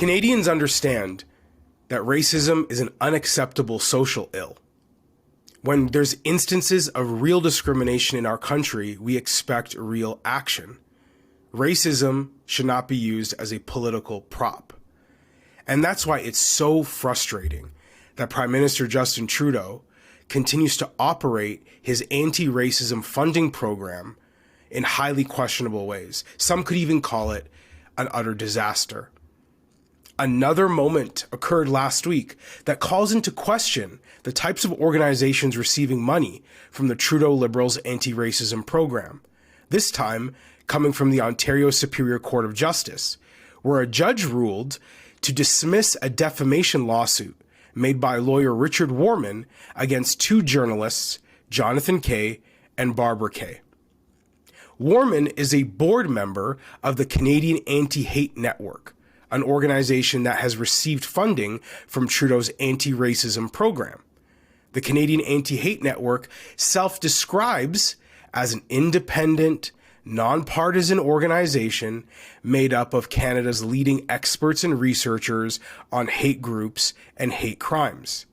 Canadians understand that racism is an unacceptable social ill. When there's instances of real discrimination in our country, we expect real action. Racism should not be used as a political prop. And that's why it's so frustrating that Prime Minister Justin Trudeau continues to operate his anti-racism funding program in highly questionable ways. Some could even call it an utter disaster. Another moment occurred last week that calls into question the types of organizations receiving money from the Trudeau Liberals' anti-racism program, this time coming from the Ontario Superior Court of Justice, where a judge ruled to dismiss a defamation lawsuit made by lawyer Richard Warman against two journalists, Jonathan Kay and Barbara Kay. Warman is a board member of the Canadian Anti-Hate Network, an organization that has received funding from Trudeau's anti-racism program. The Canadian Anti-Hate Network self-describes as an independent, nonpartisan organization made up of Canada's leading experts and researchers on hate groups and hate crimes.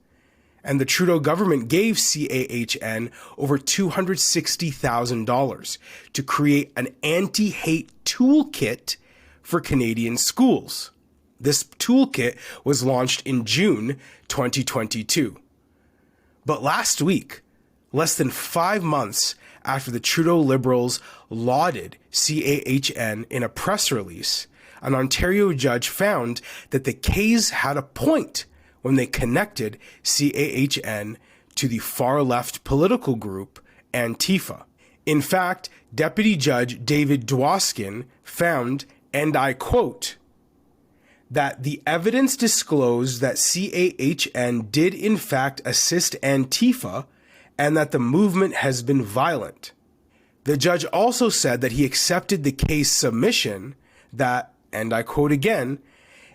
And the Trudeau government gave CAHN over $260,000 to create an anti-hate toolkit for Canadian schools. This toolkit was launched in June 2022. But last week, less than 5 months after the Trudeau Liberals lauded CAHN in a press release, an Ontario judge found that the Kays had a point when they connected CAHN to the far-left political group Antifa. In fact, Deputy Judge David Dwoskin found, and I quote, that the evidence disclosed that CAHN did in fact assist Antifa and that the movement has been violent. The judge also said that he accepted the case submission that, and I quote again,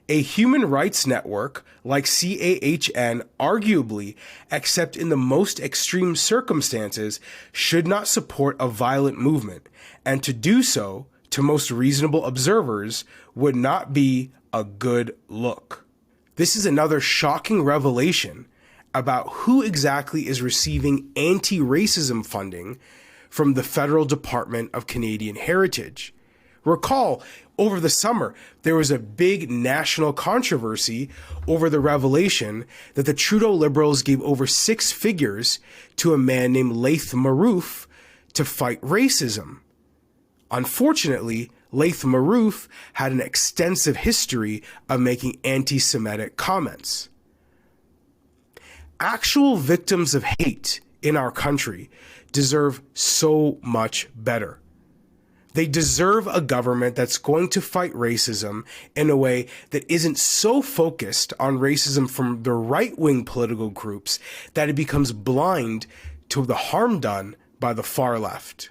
a human rights network like CAHN arguably, except in the most extreme circumstances, should not support a violent movement, and to do so, to most reasonable observers, would not be a good look. This is another shocking revelation about who exactly is receiving anti-racism funding from the Federal Department of Canadian Heritage. Recall, over the summer, there was a big national controversy over the revelation that the Trudeau Liberals gave over 6 figures to a man named Laith Marouf to fight racism. Unfortunately, Laith Marouf had an extensive history of making anti-Semitic comments. Actual victims of hate in our country deserve so much better. They deserve a government that's going to fight racism in a way that isn't so focused on racism from the right-wing political groups that it becomes blind to the harm done by the far left.